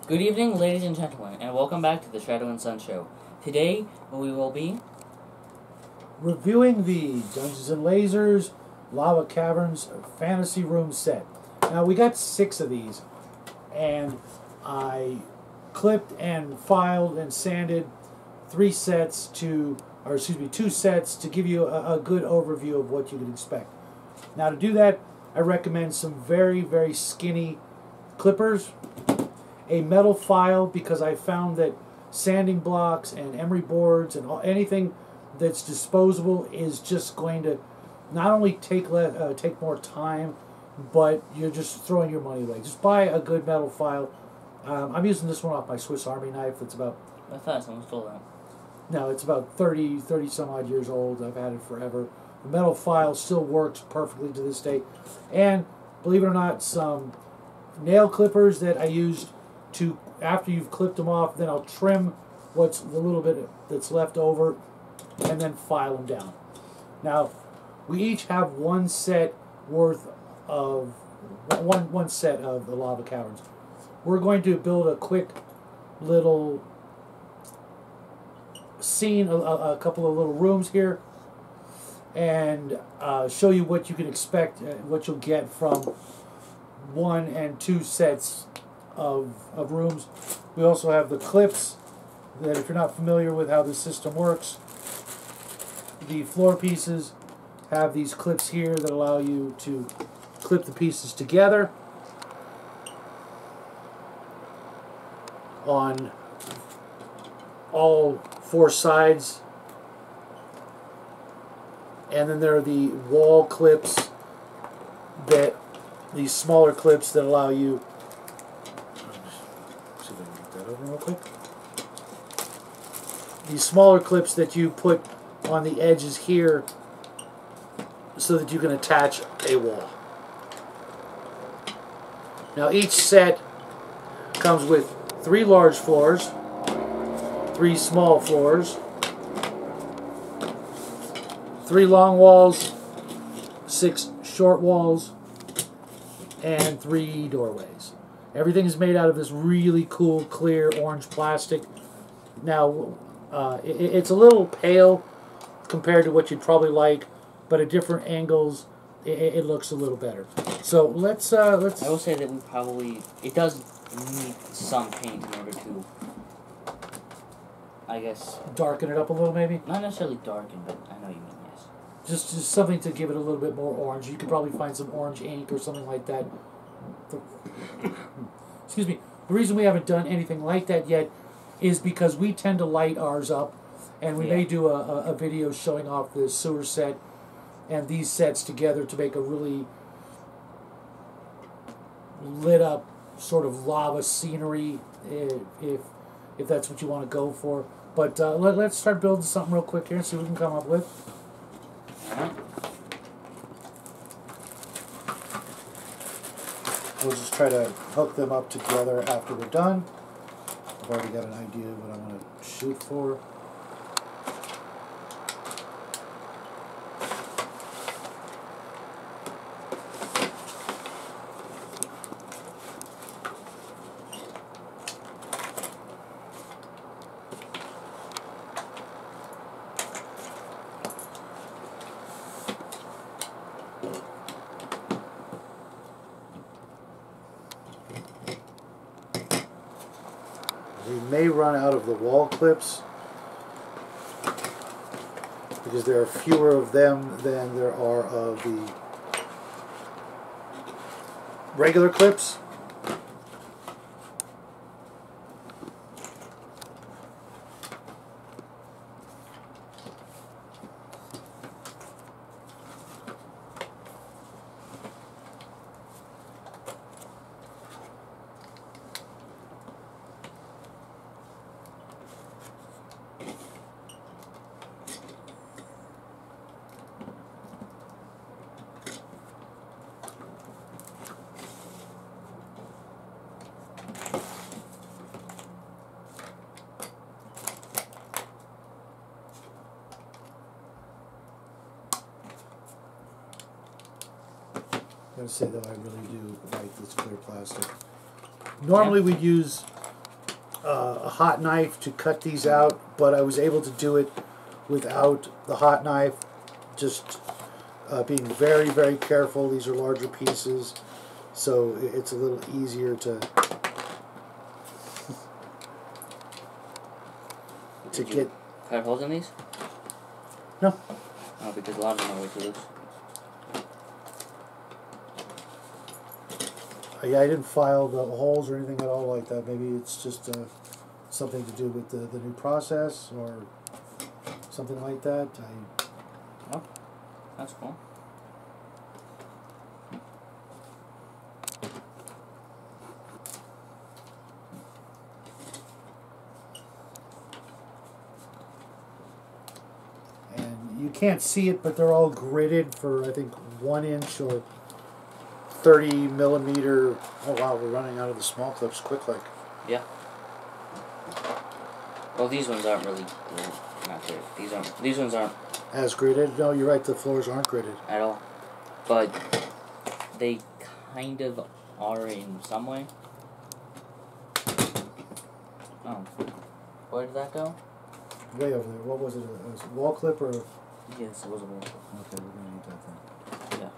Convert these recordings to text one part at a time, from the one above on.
Good evening, ladies and gentlemen, and welcome back to the Shadow and Sun Show. Today, we will be reviewing the Dungeons and Lasers Lava Caverns Fantasy Room set. Now, we got 6 of these, and I clipped and filed and sanded 2 sets to give you a good overview of what you can expect. Now, to do that, I recommend some very, very skinny clippers, a metal file, because I found that sanding blocks and emery boards and anything that's disposable is just going to not only take more time, but you're just throwing your money away. Just buy a good metal file. I'm using this one off my Swiss Army knife. It's about... I thought someone stole that. No, it's about 30 some odd years old. I've had it forever. The metal file still works perfectly to this day. And believe it or not, some nail clippers that I used to, after you've clipped them off, then I'll trim what's the little bit that's left over and then file them down. Now, we each have one set worth of one set of the Lava Caverns. We're going to build a quick little scene, a couple of little rooms here, and show you what you can expect, what you'll get from 1 and 2 sets of rooms. We also have the clips that, if you're not familiar with how the system works, the floor pieces have these clips here that allow you to clip the pieces together on all 4 sides. And then there are the wall clips, these smaller clips that allow you... See if I can get that over real quick. These smaller clips that you put on the edges here so that you can attach a wall. Now, each set comes with 3 large floors, 3 small floors, 3 long walls, 6 short walls, and 3 doorways. Everything is made out of this really cool, clear orange plastic. Now, it's a little pale compared to what you'd probably like, but at different angles, it looks a little better. So let's. I will say that it does need some paint in order to, I guess, darken it up a little, maybe. Not necessarily darken, but I know you mean, yes. Just something to give it a little bit more orange. You could probably find some orange ink or something like that. Excuse me. The reason we haven't done anything like that yet is because we tend to light ours up, and we may do a video showing off the sewer set and these sets together to make a really lit up sort of lava scenery, if that's what you want to go for. But let's start building something real quick here and see what we can come up with. We'll just try to hook them up together after we're done. I've already got an idea of what I'm going to shoot for. We may run out of the wall clips because there are fewer of them than there are of the regular clips. I gotta say though, I really do like this clear plastic. Normally we'd use a hot knife to cut these out, but I was able to do it without the hot knife. Just being very, very careful. These are larger pieces, so it's a little easier to get. Cut holes in these? No. Oh, because a lot of them are way too loose. Yeah, I didn't file the holes or anything at all like that. Maybe it's just something to do with the new process or something like that. Oh, that's cool. And you can't see it, but they're all gridded for, I think, 1 inch or 30 millimeter. Oh wow, we're running out of the small clips quick like. Yeah. Well, these ones aren't really not good. These ones aren't As gridded? No, you're right, the floors aren't gridded. at all. But they kind of are in some way. Oh. Where did that go? Way over there. What was it? A wall clip or? Yes, it was a wall. Okay, we're gonna need that then. Yeah.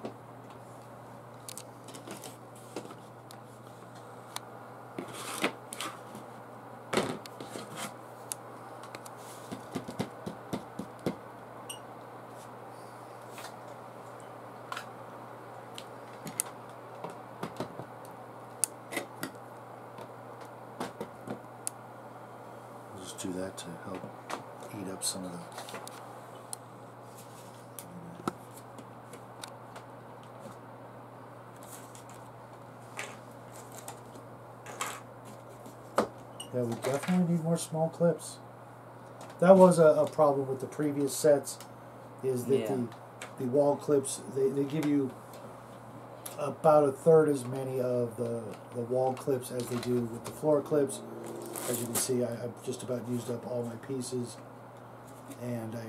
We'll just do that to help eat up some of the. Yeah, we definitely need more small clips. That was a problem with the previous sets, is that Yeah. the wall clips, they give you about 1/3 as many of the wall clips as they do with the floor clips. As you can see, I've just about used up all my pieces, and I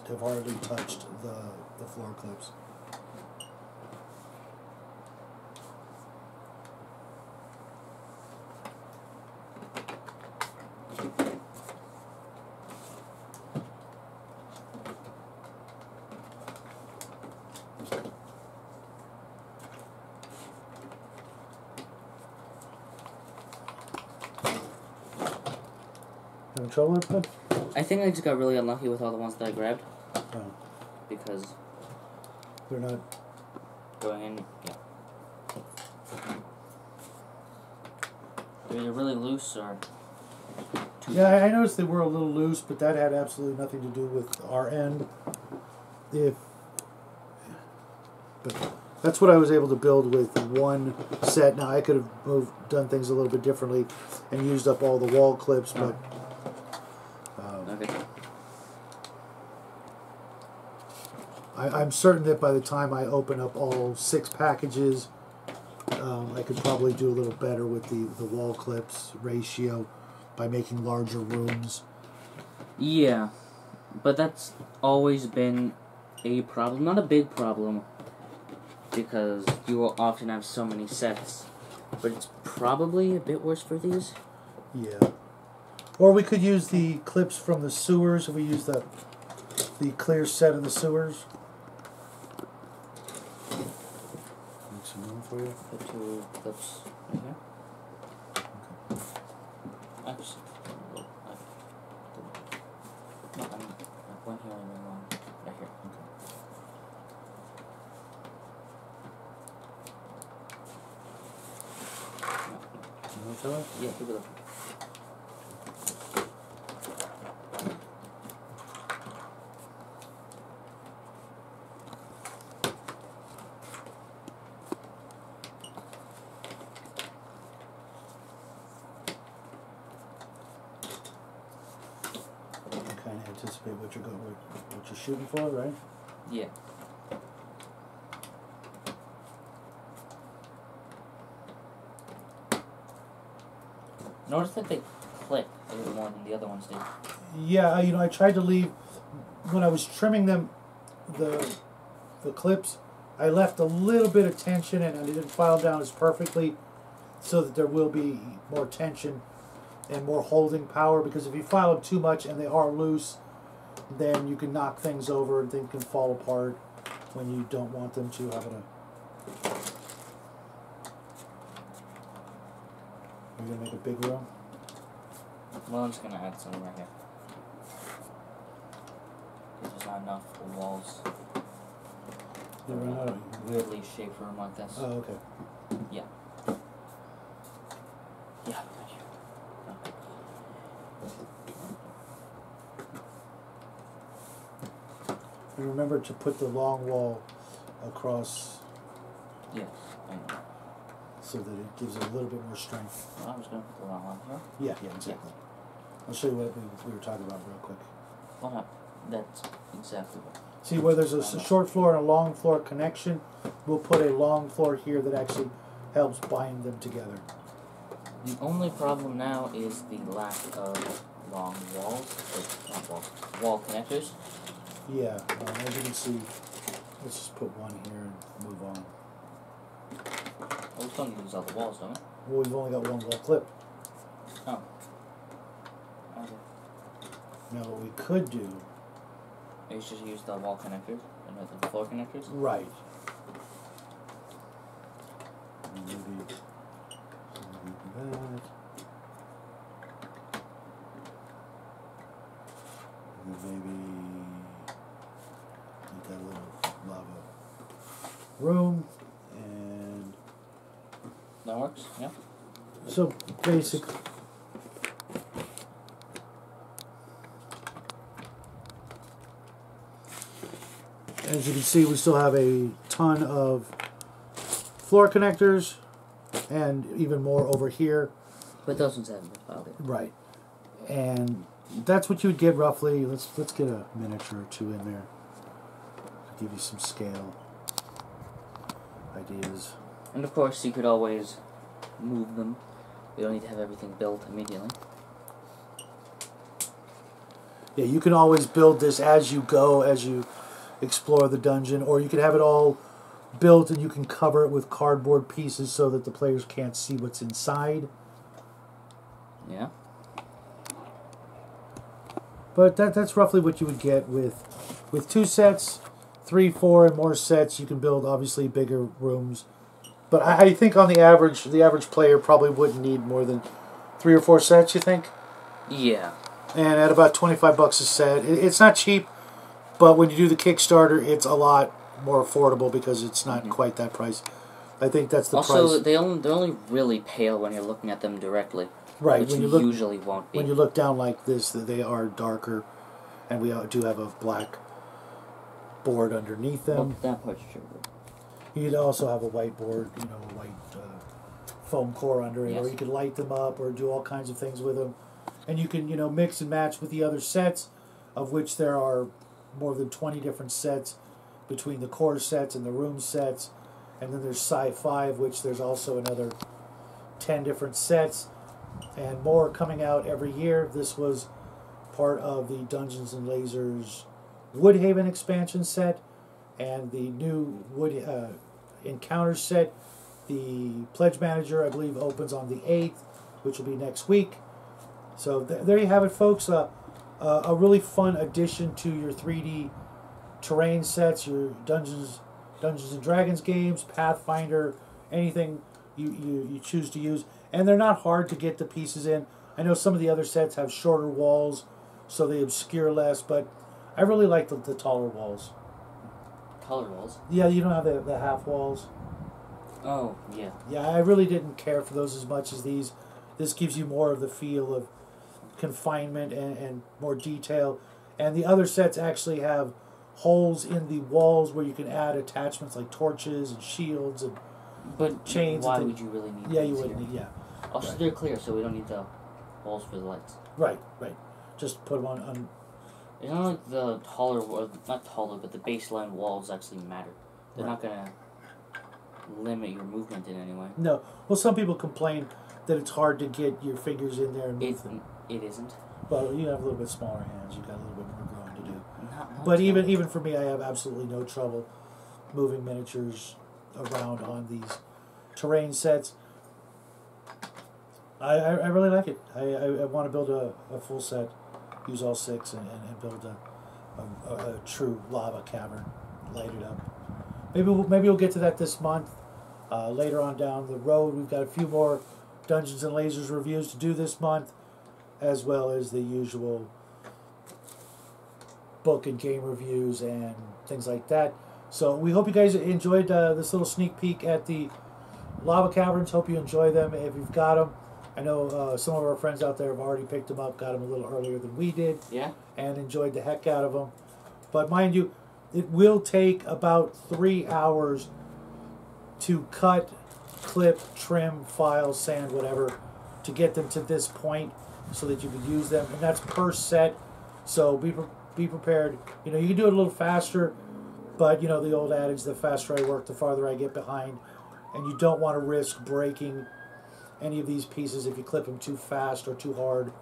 have hardly touched the floor clips. Having trouble with it? I think I just got really unlucky with all the ones that I grabbed. Oh, Because they're not. going in, yeah. They're either really loose or too Yeah, I noticed they were a little loose, but that had absolutely nothing to do with our end. But that's what I was able to build with one set. Now I could have done things a little bit differently and used up all the wall clips, but okay. I'm certain that by the time I open up all 6 packages, I could probably do a little better with the wall clips ratio by making larger rooms. Yeah, but that's always been a problem. Not a big problem, because you will often have so many sets. But it's probably a bit worse for these. Yeah. Or we could use the clips from the sewers if we use the clear set of the sewers. Make some room for you. Put 2 clips right here. Okay. Actually, no, I'm one here and then one right here. You want to tell us? Yeah, keep it up. Kind of anticipate what you're shooting for, right? Yeah. Notice that they click a little more than the other ones did. Yeah, I tried to leave when I was trimming them, the clips. I left a little bit of tension, and I didn't file down as perfectly so that there will be more tension and more holding power, because if you file them too much and they are loose, then you can knock things over and things can fall apart when you don't want them to. Are you going to make a big room? Well, I'm just going to add some right here. There's not enough walls. Weirdly shaped room like this. Oh, okay. Yeah. Yeah, right here. Okay. And remember to put the long wall across. Yes, I know. So that it gives it a little bit more strength. Well, I'm just going to put the long one here. Yeah, exactly. Yeah. I'll show you what we were talking about real quick. Well, no, that's exactly what. See where there's a short floor and a long floor connection, we'll put a long floor here that actually helps bind them together. The only problem now is the lack of long walls, or not walls, wall connectors. Yeah, as you can see, let's just put one here and move on. Well, we still need to use all the walls, don't we? Well, we've only got one wall clip. Oh. Okay. Now what we could do... You just use the wall connectors, and the floor connectors? Right. Maybe that. And maybe make that little lava room, and That works, yeah. so basically, as you can see, we still have a ton of floor connectors, and even more over here. But those ones haven't been filed yet. Right, and that's what you would get roughly. Let's get a miniature or two in there to give you some scale ideas. And of course, you could always move them. You don't need to have everything built immediately. Yeah, you can always build this as you go, as you explore the dungeon, or you can have it all built and you can cover it with cardboard pieces so that the players can't see what's inside. Yeah. But that's roughly what you would get with 2 sets, 3, 4, and more sets. You can build obviously bigger rooms. But I think on the average player probably wouldn't need more than 3 or 4 sets, you think? Yeah. And at about $25 a set. It's not cheap, but when you do the Kickstarter, it's a lot more affordable because it's not quite that price. I think that's the price. Also, they're only really pale when you're looking at them directly. Right. Which When you you look, usually won't be. when you look down like this, they are darker, and we do have a black board underneath them. Well, that part's true. You'd also have a white board, a white foam core under it, Yes. or you could light them up or do all kinds of things with them. And you can, mix and match with the other sets, of which there are more than 20 different sets between the core sets and the room sets. And then there's sci-fi, of which there's also another 10 different sets, and more coming out every year. This was part of the Dungeons and Lasers Woodhaven expansion set, and the new Encounter set. The Pledge Manager, I believe, opens on the 8th, which will be next week. So there you have it, folks. A really fun addition to your 3D terrain sets, your Dungeons and Dragons games, Pathfinder, anything you choose to use. And they're not hard to get the pieces in. I know some of the other sets have shorter walls, so they obscure less, but I really like the taller walls. Taller walls? Yeah, you don't have the half walls. Oh, yeah. Yeah, I really didn't care for those as much as these. This gives you more of the feel of confinement and more detail. And the other sets actually have holes in the walls where you can add attachments like torches and shields and chains. Why would you really need Yeah, these you wouldn't here? need, yeah. Also, Right. they're clear, so we don't need the walls for the lights. Right. Just put them on. It's not like the taller, or not taller, but the baseline walls actually matter. They're not going to limit your movement in any way. No. Well, some people complain that it's hard to get your fingers in there and move them. It isn't. Well, you have a little bit smaller hands. You've got a little bit more growing to do. Not But so. even for me, I have absolutely no trouble moving miniatures around on these terrain sets. I really like it. I want to build a full set, use all 6, and build a true lava cavern, light it up. Maybe we'll get to that this month. Later on down the road, we've got a few more Dungeons and Lasers reviews to do this month, as well as the usual book and game reviews and things like that. So we hope you guys enjoyed this little sneak peek at the lava caverns. Hope you enjoy them if you've got them. I know some of our friends out there have already picked them up, got them a little earlier than we did, Yeah. and enjoyed the heck out of them. But mind you, it will take about 3 hours to cut, clip, trim, file, sand, whatever, to get them to this point so that you can use them. And that's per set, so be prepared. You know, you can do it a little faster, but you know the old adage, the faster I work, the farther I get behind. And you don't want to risk breaking any of these pieces if you clip them too fast or too hard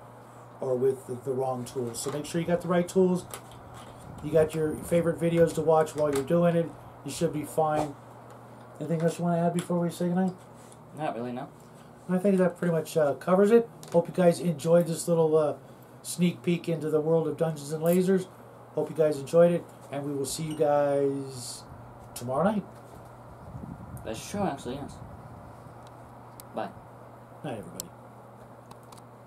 or with the wrong tools. So make sure you got the right tools. You got your favorite videos to watch while you're doing it. You should be fine. Anything else you want to add before we say goodnight? Not really, no. I think that pretty much covers it. Hope you guys enjoyed this little sneak peek into the world of Dungeons and Lasers. Hope you guys enjoyed it, and we will see you guys tomorrow night. That's true, actually, yes. Bye. Night, everybody.